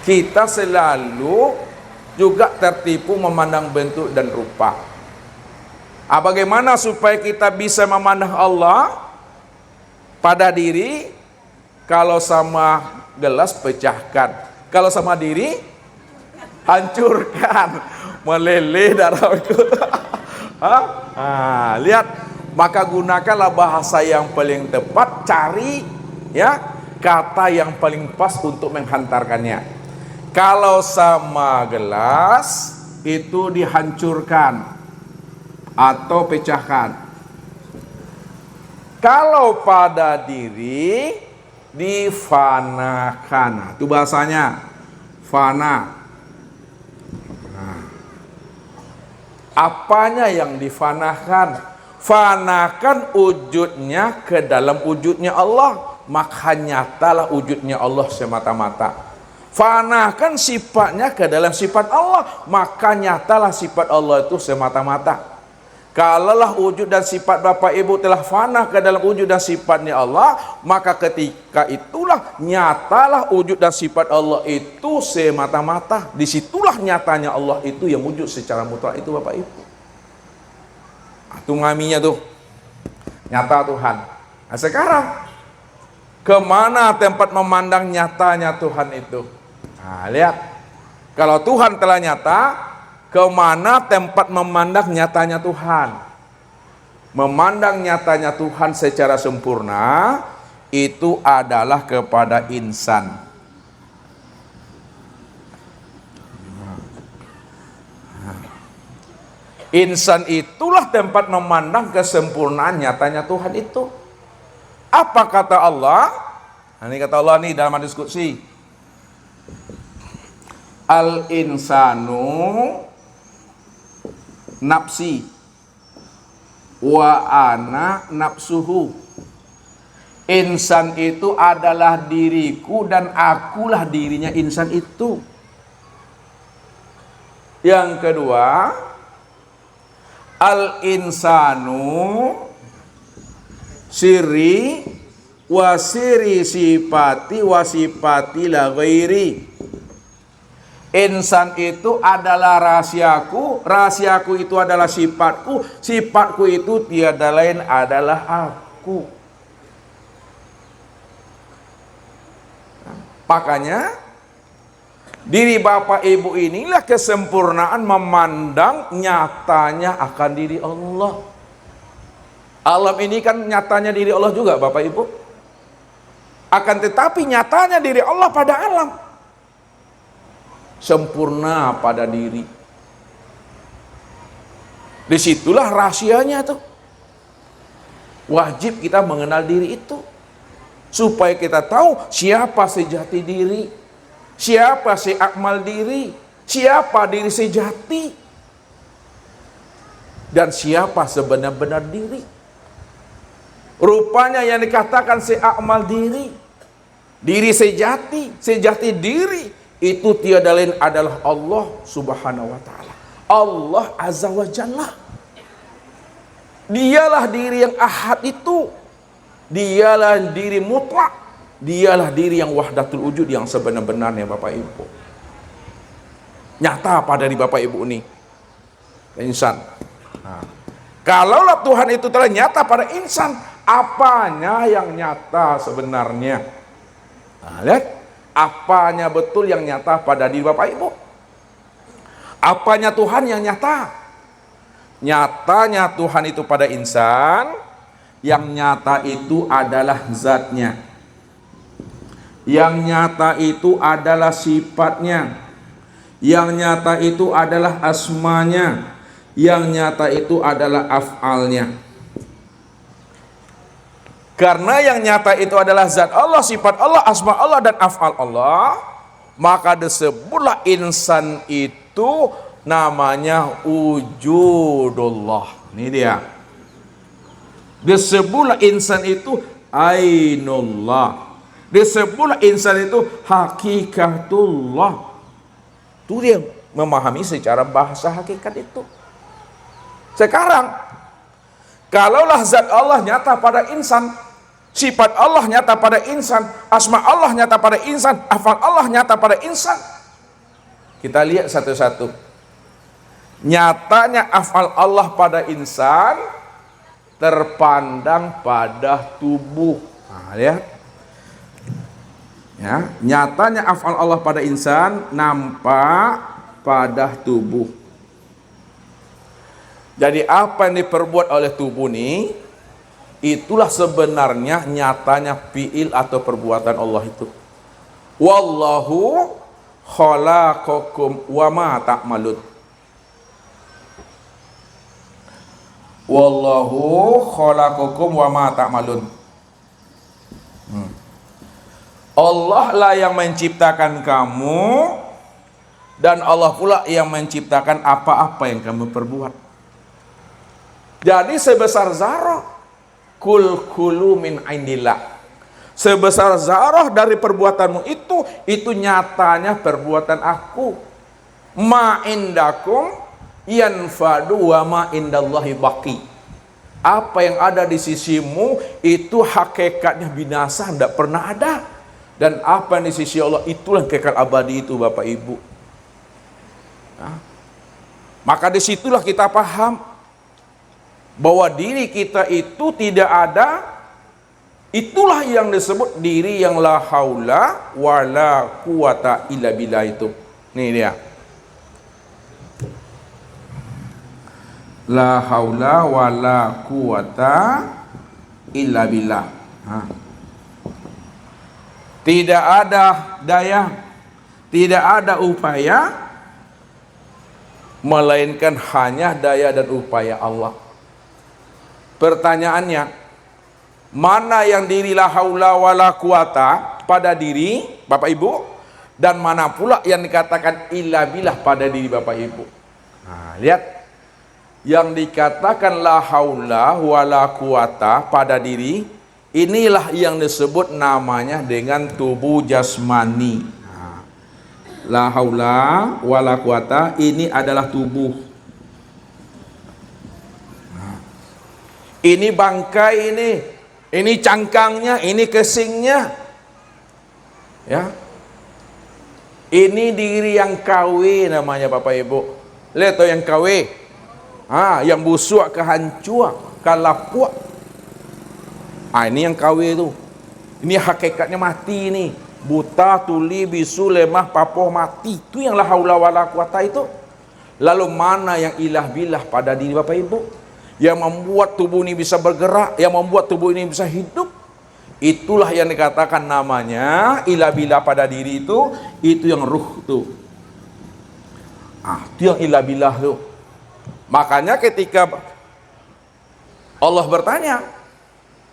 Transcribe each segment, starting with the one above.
kita selalu juga tertipu memandang bentuk dan rupa. Bagaimana supaya kita bisa memandang Allah pada diri? Kalau sama gelas pecahkan, kalau sama diri hancurkan, meleleh darahku. Lihat, maka gunakanlah bahasa yang paling tepat, cari ya kata yang paling pas untuk menghantarkannya. Kalau sama gelas itu dihancurkan atau pecahkan. Kalau pada diri difanakan. Itu bahasanya fana. Apanya yang difanakan? Fanakan wujudnya ke dalam wujudnya Allah, maka nyatalah wujudnya Allah semata-mata. Fanakan sifatnya ke dalam sifat Allah, maka nyatalah sifat Allah itu semata-mata. Kalaulah wujud dan sifat Bapak Ibu telah fana ke dalam wujud dan sifatnya Allah, maka ketika itulah nyatalah wujud dan sifat Allah itu semata-mata. Disitulah nyatanya Allah itu yang wujud secara mutlak itu Bapak Ibu. Itu ngaminya tuh, nyata Tuhan. Nah sekarang, kemana tempat memandang nyatanya Tuhan itu? Nah lihat, kalau Tuhan telah nyata, kemana tempat memandang nyatanya Tuhan? Memandang nyatanya Tuhan secara sempurna itu adalah kepada insan. Insan itulah tempat memandang kesempurnaan nyatanya Tuhan itu. Apa kata Allah? Ini kata Allah nih dalam hadis qudsi. Al insanu nafsi wa ana nafsuhu. Insan itu adalah diriku dan akulah dirinya insan itu. Yang kedua, al insanu siri wa siri sifati wa sifati la ghairi. Insan itu adalah rahasiaku, rahasiaku itu adalah sifatku, sifatku itu tiada lain adalah aku. Makanya diri Bapak Ibu inilah kesempurnaan memandang nyatanya akan diri Allah. Alam ini kan nyatanya diri Allah juga Bapak Ibu. Akan tetapi nyatanya diri Allah pada alam. Sempurna pada diri. Disitulah rahasianya tuh. Wajib kita mengenal diri itu. Supaya kita tahu siapa sejati diri. Siapa seakmal diri. Siapa diri sejati. Dan siapa sebenar-benar diri. Rupanya yang dikatakan seakmal diri. Diri sejati. Sejati diri. Itu tiada lain adalah Allah subhanahu wa ta'ala. Allah azza wa jalla. Dialah diri yang ahad itu. Dialah diri mutlak. Dialah diri yang wahdatul wujud yang sebenar-benarnya Bapak Ibu. Nyata pada diri Bapak Ibu ini. Insan. Nah, kalaulah Tuhan itu telah nyata pada insan, apanya yang nyata sebenarnya? Nah, lihat. Apanya betul yang nyata pada diri Bapak Ibu? Apanya Tuhan yang nyata? Nyatanya Tuhan itu pada insan, yang nyata itu adalah zatnya. Yang nyata itu adalah sifatnya. Yang nyata itu adalah asmanya. Yang nyata itu adalah af'alnya. Karena yang nyata itu adalah zat Allah, sifat Allah, asma Allah, dan af'al Allah, maka disebutlah insan itu namanya wujudullah. Ini dia. Disebutlah insan itu ainullah. Disebutlah insan itu hakikatullah. Itu dia memahami secara bahasa hakikat itu. Sekarang, kalaulah zat Allah nyata pada insan, sifat Allah nyata pada insan, asma Allah nyata pada insan, afal Allah nyata pada insan, Kita lihat satu-satu. Nyatanya afal Allah pada insan terpandang pada tubuh. Nah, lihat. Ya, nyatanya afal Allah pada insan nampak pada tubuh. Jadi apa yang diperbuat oleh tubuh ini, itulah sebenarnya nyatanya fiil atau perbuatan Allah itu. Wallahu khalaqakum wa ma ta'malun. Wallahu khalaqakum wa ma ta'malun. Allah lah yang menciptakan kamu, dan Allah pula yang menciptakan apa-apa yang kamu perbuat. Jadi sebesar zarah, kulu min indillah. Sebesar zarah dari perbuatanmu itu nyatanya perbuatan aku. Ma indakum yanfadu wa ma indallahi baqi. Apa yang ada di sisimu itu hakikatnya binasa, tidak pernah ada. Dan apa yang di sisi Allah itulah kekal abadi itu, Bapak Ibu. Nah, maka disitulah kita paham bahwa diri kita itu tidak ada. Itulah yang disebut diri yang la haula wala quwata illa billah itu. Nih dia. La haula wala quwata illa billah. Tidak ada daya, tidak ada upaya, melainkan hanya daya dan upaya Allah. Pertanyaannya, mana yang diri la haula wala quwata pada diri Bapak Ibu, dan mana pula yang dikatakan illa billah pada diri Bapak Ibu? Nah, lihat. Yang dikatakan la haula wala quwata pada diri, inilah yang disebut namanya dengan tubuh jasmani. Nah, la haula wala quwata ini adalah tubuh. Nah, ini bangkai ini cangkangnya, ini kesingnya. Ya. Ini diri yang KW namanya Bapak Ibu. Lihat tuh yang KW. Yang busuk kehancur, kalapuak. Ini yang KW itu. Ini hakikatnya mati nih. Buta, tuli, bisu, lemah, papoh, mati. Itu yang la haula wala quwata itu. Lalu mana yang ilah bilah pada diri Bapak Ibu? Yang membuat tubuh ini bisa bergerak, yang membuat tubuh ini bisa hidup. Itulah yang dikatakan namanya ilah bilah pada diri itu yang ruh tuh. Itu yang ilah bilah tuh. Makanya ketika Allah bertanya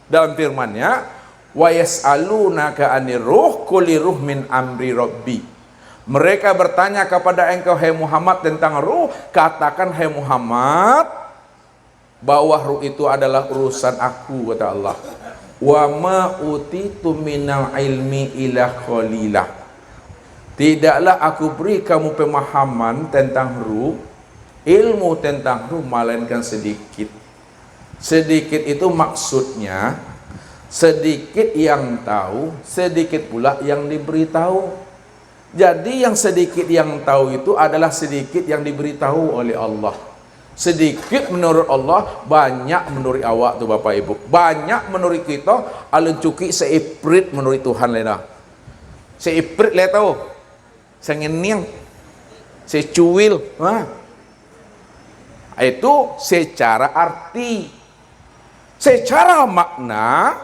dalam firman-Nya, wa yas'alunaka 'anir ruh qul ruh min amri rabbi. Mereka bertanya kepada engkau hai Muhammad tentang ruh, katakan hai Muhammad bahwa ruh itu adalah urusan aku, kata Allah. Wa ma utitu minal ilmi illa qalilah. Tidaklah aku beri kamu pemahaman tentang ruh, ilmu tentang ruh, melainkan sedikit. Sedikit itu maksudnya sedikit yang tahu, sedikit pula yang diberitahu. Jadi yang sedikit yang tahu itu adalah sedikit yang diberitahu oleh Allah. Sedikit menurut Allah, banyak menurut awak tuh Bapak Ibu. Banyak menurut kita, alun cuki seiprit menurut Tuhan lena. Seiprit le tahu. Sengenyang. Secuil, itu secara arti. Secara makna,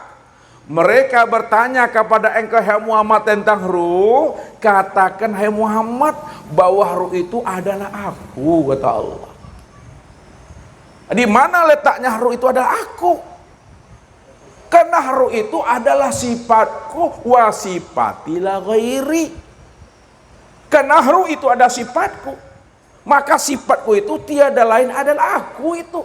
mereka bertanya kepada engkau hai Muhammad tentang ruh, katakan hai Muhammad bahwa ruh itu adalah aku, kata Allah. Di mana letaknya ruh itu adalah aku? Karena ruh itu adalah sifatku wa sifatilah ghairi. Karena ruh itu ada sifatku, maka sifatku itu tiada lain adalah aku itu.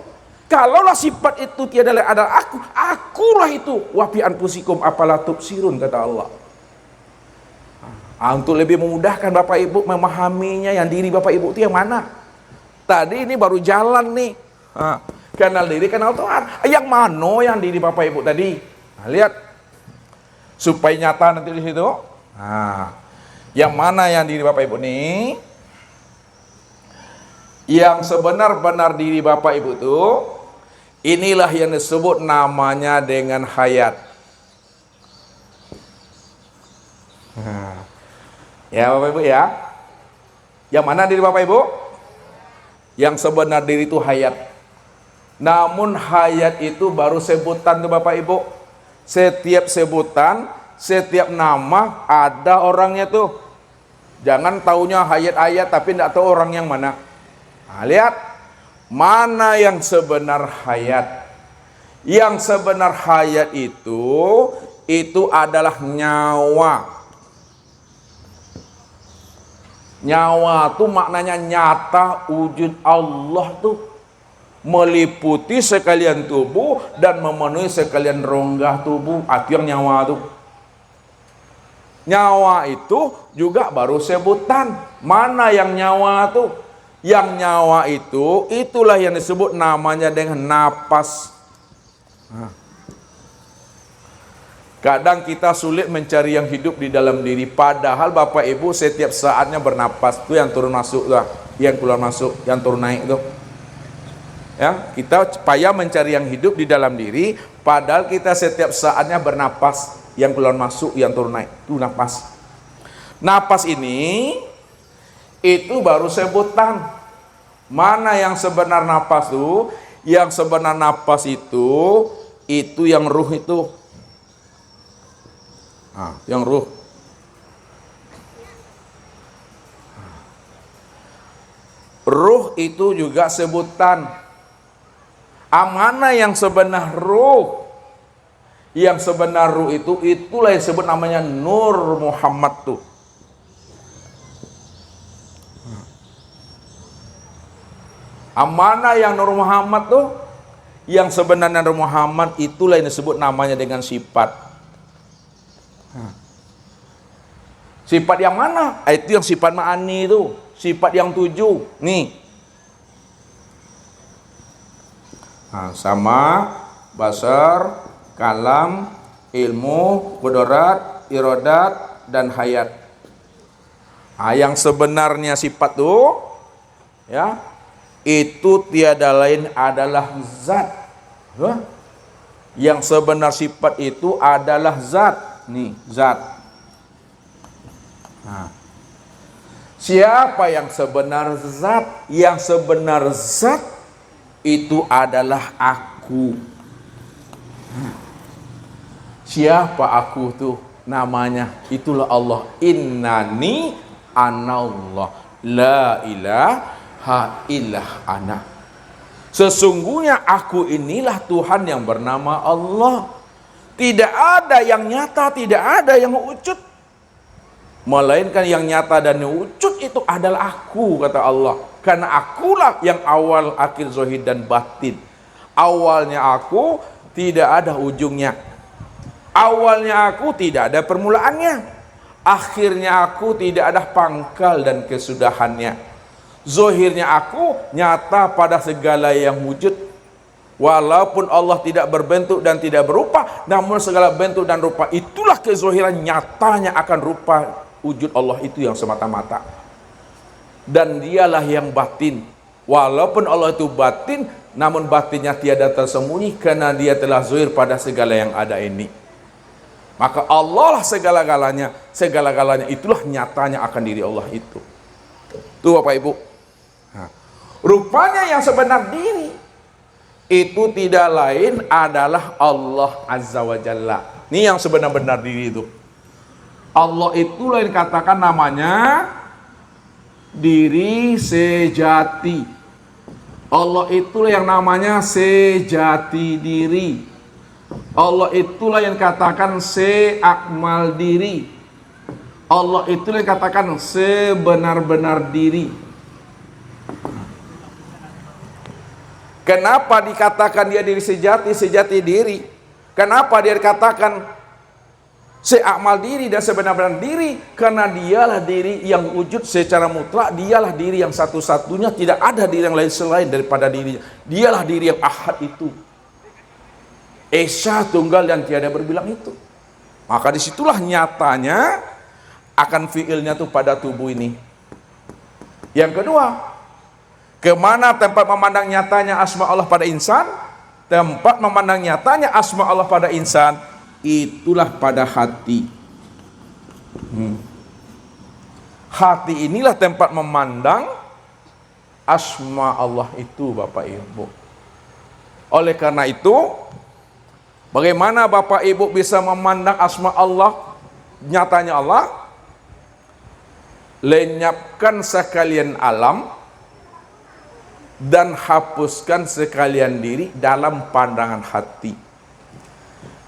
Kalaulah sifat itu tiada lain adalah aku, akulah itu. Wa fi anfusikum afala tubsirun, kata Allah. Untuk lebih memudahkan Bapak Ibu memahaminya, yang diri Bapak Ibu itu yang mana? Tadi ini baru jalan nih. Kenal diri, kenal Tuhan. Yang mana yang diri Bapak Ibu tadi? Lihat. Supaya nyata nanti di situ. Yang mana yang diri Bapak Ibu nih? Yang sebenar-benar diri Bapak Ibu tuh, inilah yang disebut namanya dengan hayat. Ya Bapak Ibu ya. Yang mana diri Bapak Ibu? Yang sebenar diri itu hayat. Namun hayat itu baru sebutan tuh Bapak Ibu. Setiap sebutan, setiap nama ada orangnya tuh. Jangan taunya hayat-hayat tapi tidak tahu orang yang mana. Nah, lihat mana yang sebenar hayat. Yang sebenar hayat itu adalah nyawa. Nyawa itu maknanya nyata, wujud Allah tuh meliputi sekalian tubuh dan memenuhi sekalian rongga tubuh. Itu yang nyawa tuh. Nyawa itu juga baru sebutan. Mana yang nyawa tuh? Yang nyawa itu, itulah yang disebut namanya dengan napas. Kadang kita sulit mencari yang hidup di dalam diri. Padahal Bapak Ibu setiap saatnya bernapas. Itu yang turun masuk tuh, yang keluar masuk, yang turun naik tuh. Ya, kita payah mencari yang hidup di dalam diri. Padahal kita setiap saatnya bernapas. Yang keluar masuk, yang turun naik. Itu napas. Napas ini itu baru sebutan. Mana yang sebenar napas tuh? Yang sebenar napas itu yang ruh itu. Nah, yang ruh. Ruh itu juga sebutan. Mana yang sebenar ruh? Yang sebenar ruh itu, itulah yang disebut namanya Nur Muhammad tuh. Mana yang Nur Muhammad tuh? Yang sebenarnya Nur Muhammad itulah yang disebut namanya dengan sifat. Sifat yang mana? Itu yang sifat ma'ani itu. Sifat yang 7. Nih. Nah, sama basar, kalam, ilmu, kudorat, irodat, dan hayat. Nah, yang sebenarnya sifat tuh, ya, itu tiada lain adalah zat. Yang sebenar sifat itu adalah zat. Nih, zat. Nah, siapa yang sebenar zat? Yang sebenar zat itu adalah aku. Siapa aku tuh? Namanya itulah Allah. Innani anallah la ilaha illah ana. Sesungguhnya aku inilah Tuhan yang bernama Allah. Tidak ada yang nyata, tidak ada yang wujud. Melainkan yang nyata dan wujud itu adalah aku, kata Allah. Karena akulah yang awal, akhir, zahir dan batin. Awalnya aku, tidak ada ujungnya. Awalnya aku, tidak ada permulaannya. Akhirnya aku, tidak ada pangkal dan kesudahannya. Zahirnya aku, nyata pada segala yang wujud. Walaupun Allah tidak berbentuk dan tidak berupa, namun segala bentuk dan rupa itulah kezahiran nyatanya akan rupa wujud Allah itu yang semata-mata. Dan dialah yang batin. Walaupun Allah itu batin, namun batinnya tiada tersembunyi karena dia telah zahir pada segala yang ada ini. Maka Allah lah segala-galanya. Segala-galanya itulah nyatanya akan diri Allah itu. Tuh Bapak Ibu. Nah, rupanya yang sebenar diri itu tidak lain adalah Allah Azza wa Jalla. Ini yang sebenar-benar diri itu. Allah itu lain katakan namanya diri sejati. Allah itulah yang namanya sejati diri. Allah itulah yang katakan seakmal diri. Allah itulah yang katakan sebenar-benar diri. Kenapa dikatakan dia diri sejati, sejati diri? Kenapa dia dikatakan seakmal diri dan sebenar-benar diri? Karena dialah diri yang wujud secara mutlak. Dialah diri yang satu-satunya. Tidak ada diri yang lain selain daripada dirinya. Dialah diri yang ahad itu, Esa tunggal dan tiada berbilang itu. Maka disitulah nyatanya akan fiilnya tuh pada tubuh ini. Yang kedua, Kemana tempat memandang nyatanya asma Allah pada insan? Tempat memandang nyatanya asma Allah pada insan, itulah pada hati. Hati inilah tempat memandang asma Allah itu, Bapak Ibu. Oleh karena itu, bagaimana Bapak Ibu bisa memandang asma Allah, nyatanya Allah? Lenyapkan sekalian alam dan hapuskan sekalian diri dalam pandangan hati.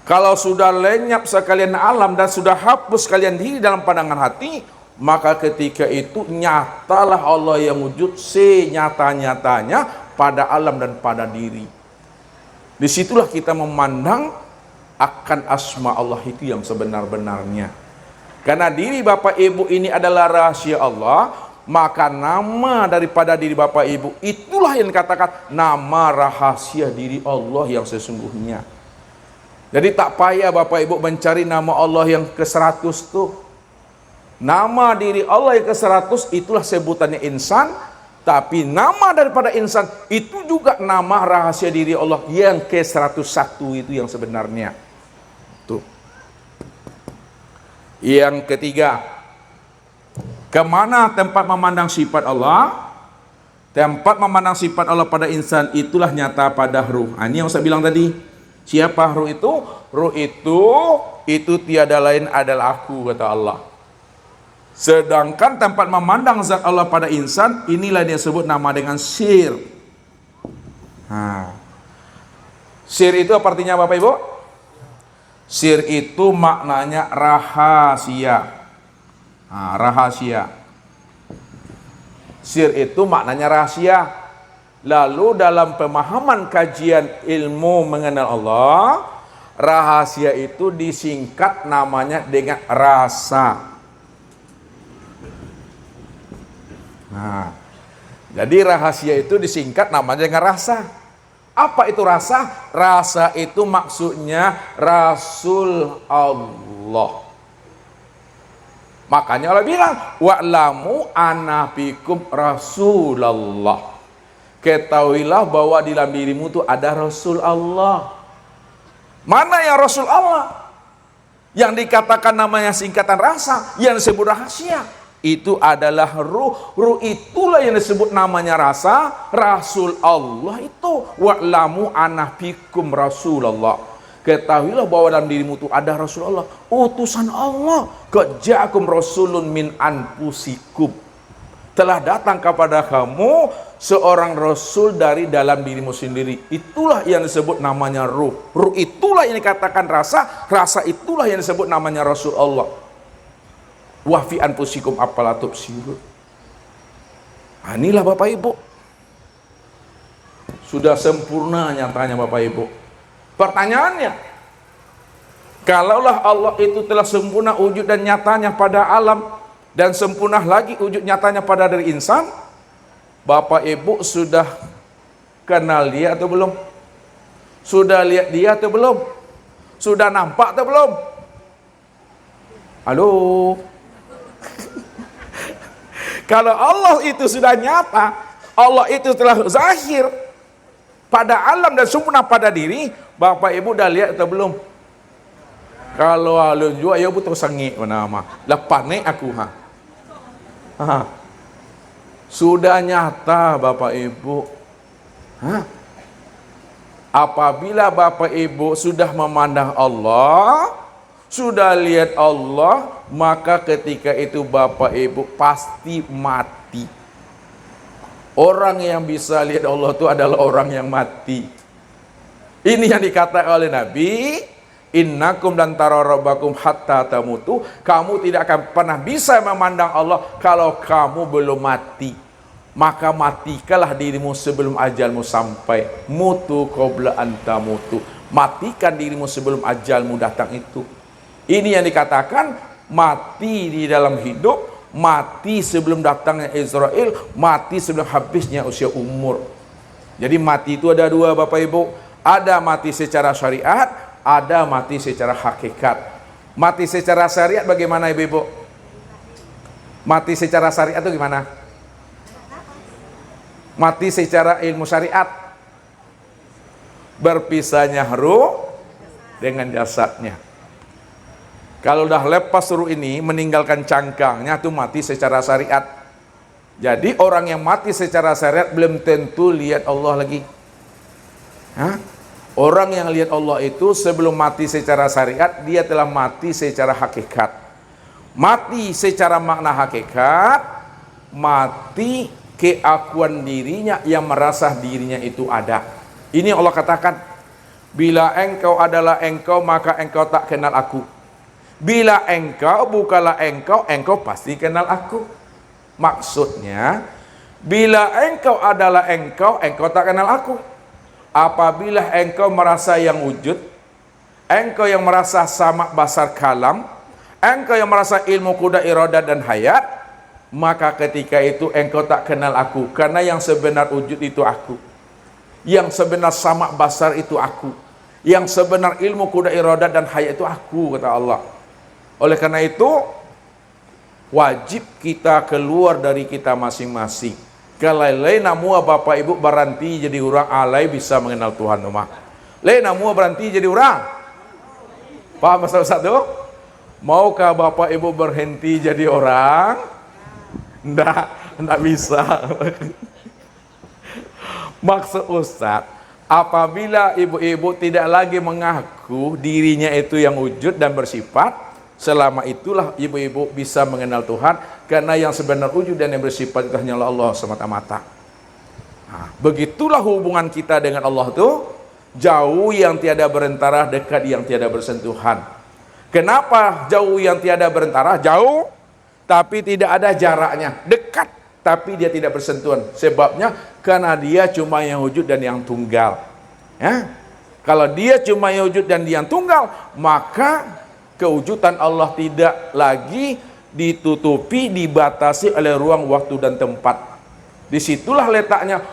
Kalau sudah lenyap sekalian alam dan sudah hapus sekalian diri dalam pandangan hati, maka ketika itu nyatalah Allah yang wujud senyata-nyatanya pada alam dan pada diri. Disitulah kita memandang akan asma Allah itu yang sebenar-benarnya. Karena diri Bapak Ibu ini adalah rahasia Allah, maka nama daripada diri Bapak Ibu itulah yang dikatakan nama rahasia diri Allah yang sesungguhnya. Jadi tak payah Bapak Ibu mencari nama Allah yang ke-100 tuh. Nama diri Allah yang ke-100 itulah sebutannya insan, tapi nama daripada insan itu juga nama rahasia diri Allah yang ke-101 itu yang sebenarnya. Tuh. Yang ketiga, kemana tempat memandang sifat Allah? Tempat memandang sifat Allah pada insan itulah nyata pada ruh. Ini yang saya bilang tadi. Siapa ruh itu? Ruh itu tiada lain adalah aku, kata Allah. Sedangkan tempat memandang zat Allah pada insan, inilah dia sebut nama dengan sir. Sir itu apa artinya Bapak Ibu? Sir itu maknanya rahasia. Rahasia. Sir itu maknanya rahasia. Lalu dalam pemahaman kajian ilmu mengenal Allah, rahasia itu disingkat namanya dengan rasa. Jadi rahasia itu disingkat namanya dengan rasa. Apa itu rasa? Rasa itu maksudnya Rasul Allah. Makanya Allah bilang, wa'lamu anna fikum Rasulullah. Ketahuilah bahwa di dalam dirimu itu ada Rasul Allah. Mana yang Rasul Allah? Yang dikatakan namanya singkatan rasa, yang disebut rahasia, itu adalah ruh. Ruh itulah yang disebut namanya rasa. Rasul Allah itu wa'lamu anna fikum Rasulullah. Ketahuilah bahwa dalam dirimu itu ada Rasulullah, utusan Allah. Ja'akum rasulun min anfusikum. Telah datang kepada kamu seorang rasul dari dalam dirimu sendiri. Itulah yang disebut namanya ruh. Ruh itulah yang dikatakan rasa. Rasa itulah yang disebut namanya Rasul Allah. Wa fi anfusikum afala tubsirun. Inilah Bapak Ibu. Sudah sempurna nyatanya Bapak Ibu. Pertanyaannya, kalaulah Allah itu telah sempurna wujud dan nyatanya pada alam, dan sempurna lagi wujud nyatanya pada diri insan, Bapak Ibu sudah kenal dia atau belum? Sudah lihat dia atau belum? Sudah nampak atau belum? Halo? Kalau Allah itu sudah nyata, Allah itu telah zahir pada alam dan sempurna pada diri, Bapak Ibu dah lihat atau belum? Kalau alun jua ya butuh sengit nama. Lepas ni aku sudah nyata Bapak Ibu. Apabila Bapak Ibu sudah memandang Allah, sudah lihat Allah, maka ketika itu Bapak Ibu pasti mati. Orang yang bisa lihat Allah itu adalah orang yang mati. Ini yang dikatakan oleh Nabi, innakum dan tararabakum hatta tamutu. Kamu tidak akan pernah bisa memandang Allah kalau kamu belum mati. Maka matikalah dirimu sebelum ajalmu sampai. Mutu qabla anta mutu. Matikan dirimu sebelum ajalmu datang itu. Ini yang dikatakan mati di dalam hidup, mati sebelum datangnya Israel, mati sebelum habisnya usia umur. Jadi mati itu ada dua Bapak Ibu. Ada mati secara syariat, ada mati secara hakikat. Mati secara syariat bagaimana Ibu? Mati secara syariat itu gimana? Mati secara ilmu syariat. Berpisahnya ruh dengan jasadnya. Kalau udah lepas ruh ini, meninggalkan cangkangnya, itu mati secara syariat. Jadi orang yang mati secara syariat belum tentu lihat Allah lagi. Hah? Orang yang lihat Allah itu sebelum mati secara syariat, dia telah mati secara hakikat. Mati secara makna hakikat, mati keakuan dirinya yang merasa dirinya itu ada. Ini Allah katakan, bila engkau adalah engkau, maka engkau tak kenal aku. Bila engkau bukanlah engkau, engkau pasti kenal aku. Maksudnya, bila engkau adalah engkau, engkau tak kenal aku. Apabila engkau merasa yang wujud, engkau yang merasa sama basar kalam, engkau yang merasa ilmu kuda iradat dan hayat, maka ketika itu engkau tak kenal aku. Karena yang sebenar wujud itu aku. Yang sebenar sama basar itu aku. Yang sebenar ilmu kuda iradat dan hayat itu aku, kata Allah. Oleh karena itu, wajib kita keluar dari kita masing-masing. Kalau lain mua bapak ibu berhenti jadi orang alai bisa mengenal Tuhan rumah. Lain mua berhenti jadi orang. Paham masalah satu? Maukah bapak ibu berhenti jadi orang? Nggak bisa. Maksud Ustaz, apabila ibu-ibu tidak lagi mengaku dirinya itu yang wujud dan bersifat, selama itulah ibu-ibu bisa mengenal Tuhan, karena yang sebenar wujud dan yang bersifat itu hanyalah Allah semata-mata. Nah, begitulah hubungan kita dengan Allah itu, jauh yang tiada berantara, dekat yang tiada bersentuhan. Kenapa jauh yang tiada berantara? Jauh, tapi tidak ada jaraknya. Dekat, tapi dia tidak bersentuhan. Sebabnya, karena dia cuma yang wujud dan yang tunggal. Ya? Kalau dia cuma yang wujud dan yang tunggal, maka kewujudan Allah tidak lagi ditutupi, dibatasi oleh ruang, waktu, dan tempat. Disitulah letaknya.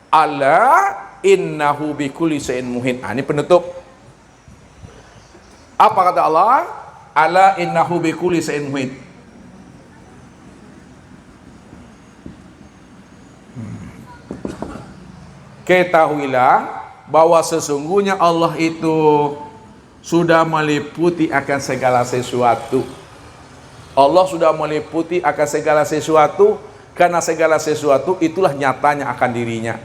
Ala innahu bikulli syai'in muhin. Ini penutup. Apa kata Allah? Ala innahu bikulli syai'in muhin. Ketahuilah bahwa sesungguhnya Allah itu sudah meliputi akan segala sesuatu. Allah sudah meliputi akan segala sesuatu, karena segala sesuatu itulah nyatanya akan dirinya.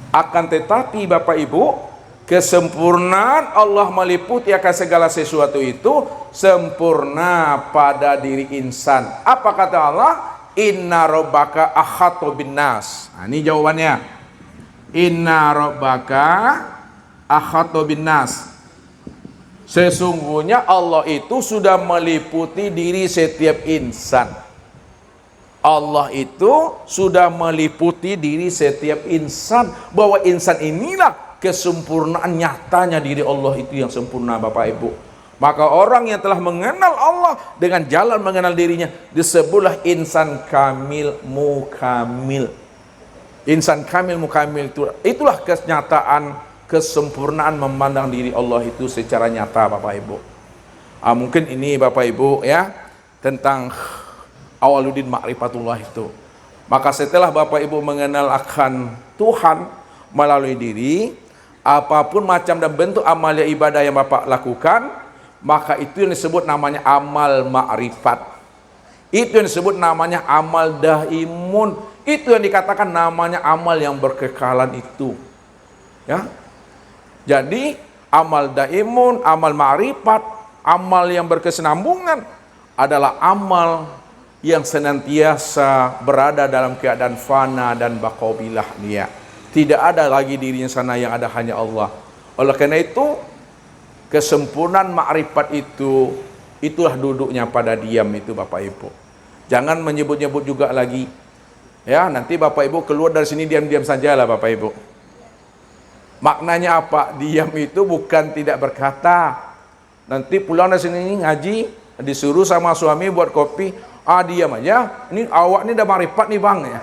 Akan tetapi Bapak Ibu, kesempurnaan Allah meliputi akan segala sesuatu itu sempurna pada diri insan. Apa kata Allah? Inna rabbaka ahata binnas. Nah, ini jawabannya. Inna rabbaka ahata binnas. Sesungguhnya Allah itu sudah meliputi diri setiap insan. Allah itu sudah meliputi diri setiap insan. Bahwa insan inilah kesempurnaan nyatanya diri Allah itu yang sempurna, Bapak Ibu. Maka orang yang telah mengenal Allah dengan jalan mengenal dirinya disebutlah insan kamil mukamil. Insan kamil mukamil itulah kenyataan kesempurnaan memandang diri Allah itu secara nyata, Bapak Ibu. Mungkin ini Bapak Ibu ya tentang Awaluddin Ma'rifatullah itu. Maka setelah Bapak Ibu mengenal akan Tuhan melalui diri, apapun macam dan bentuk amal ibadah yang Bapak lakukan, maka itu yang disebut namanya amal ma'rifat. Itu yang disebut namanya amal daimun. Itu yang dikatakan namanya amal yang berkekalan itu. Ya. Jadi amal daimun, amal ma'rifat, amal yang berkesinambungan adalah amal yang senantiasa berada dalam keadaan fana dan baqabilah dia. Tidak ada lagi dirinya sana, yang ada hanya Allah. Oleh karena itu, kesempurnaan ma'rifat itu, itulah duduknya pada diam itu, Bapak Ibu. Jangan menyebut-nyebut juga lagi. Ya, nanti Bapak Ibu keluar dari sini diam-diam sajalah, Bapak Ibu. Maknanya apa? Diam itu bukan tidak berkata. Nanti pulang dari sini ngaji, disuruh sama suami buat kopi, diam aja. Ini awak ini udah marifat nih bang ya.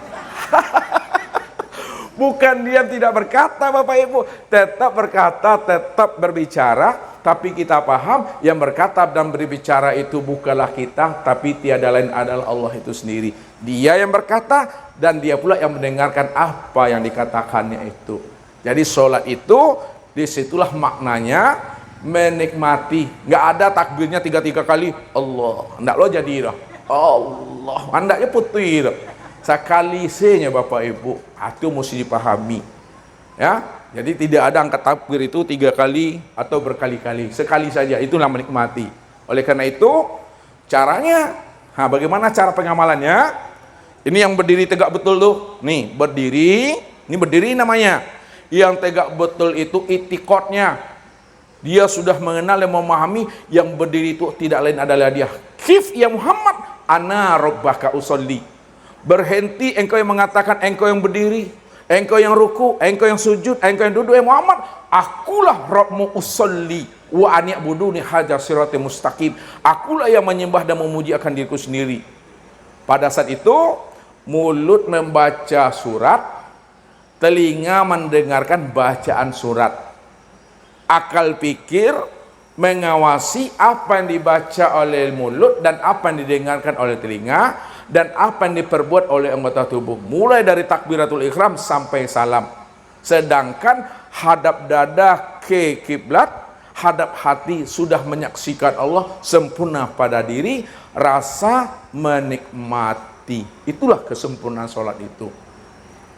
Bukan diam tidak berkata, Bapak Ibu. Tetap berkata, tetap berbicara, tapi kita paham yang berkata dan berbicara itu bukanlah kita, tapi tiada lain adalah Allah itu sendiri. Dia yang berkata dan dia pula yang mendengarkan apa yang dikatakannya itu. Jadi sholat itu disitulah maknanya menikmati. Nggak ada takbirnya tiga kali Allah, nggak lo jadi dah Allah, andaknya putih dah sekali senya Bapak Ibu. Itu mesti dipahami ya. Jadi tidak ada angkat takbir itu 3 kali atau berkali-kali, sekali saja, itulah menikmati. Oleh karena itu caranya, bagaimana cara pengamalannya? Ini yang berdiri tegak betul tuh, nih berdiri, ini berdiri namanya. Yang tegak betul itu itikadnya, dia sudah mengenal dan memahami yang berdiri itu tidak lain adalah dia. Kif ya Muhammad, ana rabbaka usolli. Berhenti engkau yang mengatakan engkau yang berdiri, engkau yang ruku, engkau yang sujud, engkau yang duduk, Muhammad, akulah Rabbmu usolli wa ani'buduni hajar siratal mustaqim. Akulah yang menyembah dan memuji akan diriku sendiri. Pada saat itu mulut membaca surat, telinga mendengarkan bacaan surat, akal pikir mengawasi apa yang dibaca oleh mulut dan apa yang didengarkan oleh telinga dan apa yang diperbuat oleh anggota tubuh, mulai dari takbiratul ihram sampai salam. Sedangkan hadap dada ke kiblat, hadap hati sudah menyaksikan Allah sempurna pada diri, rasa menikmati. Itulah kesempurnaan sholat itu.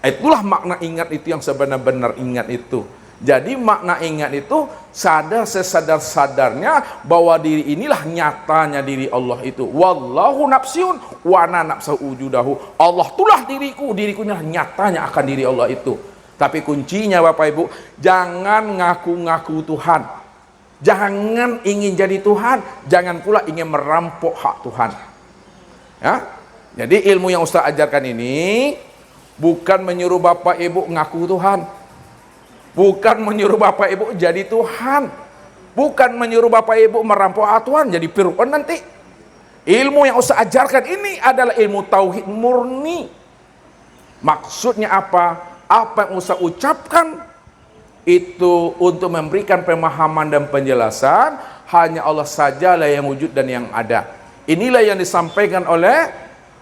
Itulah makna ingat itu yang sebenar-benar ingat itu. Jadi makna ingat itu sadar sesadar-sadarnya bahwa diri inilah nyatanya diri Allah itu. Wallahu nafsiun wa ana nafsu wujudahu. Allah itulah diriku, diriku inilah nyatanya akan diri Allah itu. Tapi kuncinya Bapak Ibu, jangan ngaku-ngaku Tuhan. Jangan ingin jadi Tuhan, jangan pula ingin merampok hak Tuhan. Ya. Jadi ilmu yang Ustaz ajarkan ini bukan menyuruh Bapak Ibu ngaku Tuhan. Bukan menyuruh Bapak Ibu jadi Tuhan. Bukan menyuruh Bapak Ibu merampok hak Tuhan jadi Fir'aun nanti. Ilmu yang Ustaz ajarkan ini adalah ilmu tauhid murni. Maksudnya apa? Apa yang Ustaz ucapkan itu untuk memberikan pemahaman dan penjelasan. Hanya Allah sajalah yang wujud dan yang ada. Inilah yang disampaikan oleh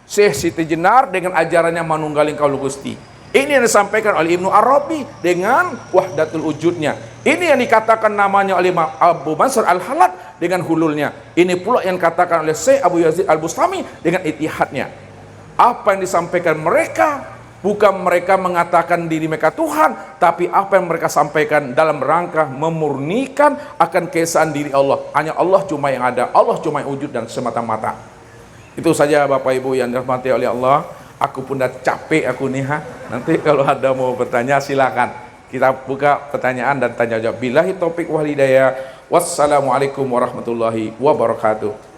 Syekh Siti Jenar dengan ajarannya Manunggaling Kaulu Gusti. Ini yang disampaikan oleh Ibnu Arabi dengan wahdatul wujudnya. Ini yang dikatakan namanya oleh Abu Mansur Al-Halad dengan hululnya. Ini pula yang dikatakan oleh Syekh Abu Yazid Al-Bustami dengan itihadnya. Apa yang disampaikan mereka, bukan mereka mengatakan diri mereka Tuhan, tapi apa yang mereka sampaikan dalam rangka memurnikan akan keesaan diri Allah. Hanya Allah cuma yang ada, Allah cuma yang wujud dan semata-mata. Itu saja Bapak Ibu yang dirahmati oleh Allah. Aku pun dah capek aku nih Nanti kalau ada mau bertanya silakan. Kita buka pertanyaan dan tanya jawab. Billahi taufik wal hidayah. Wassalamualaikum warahmatullahi wabarakatuh.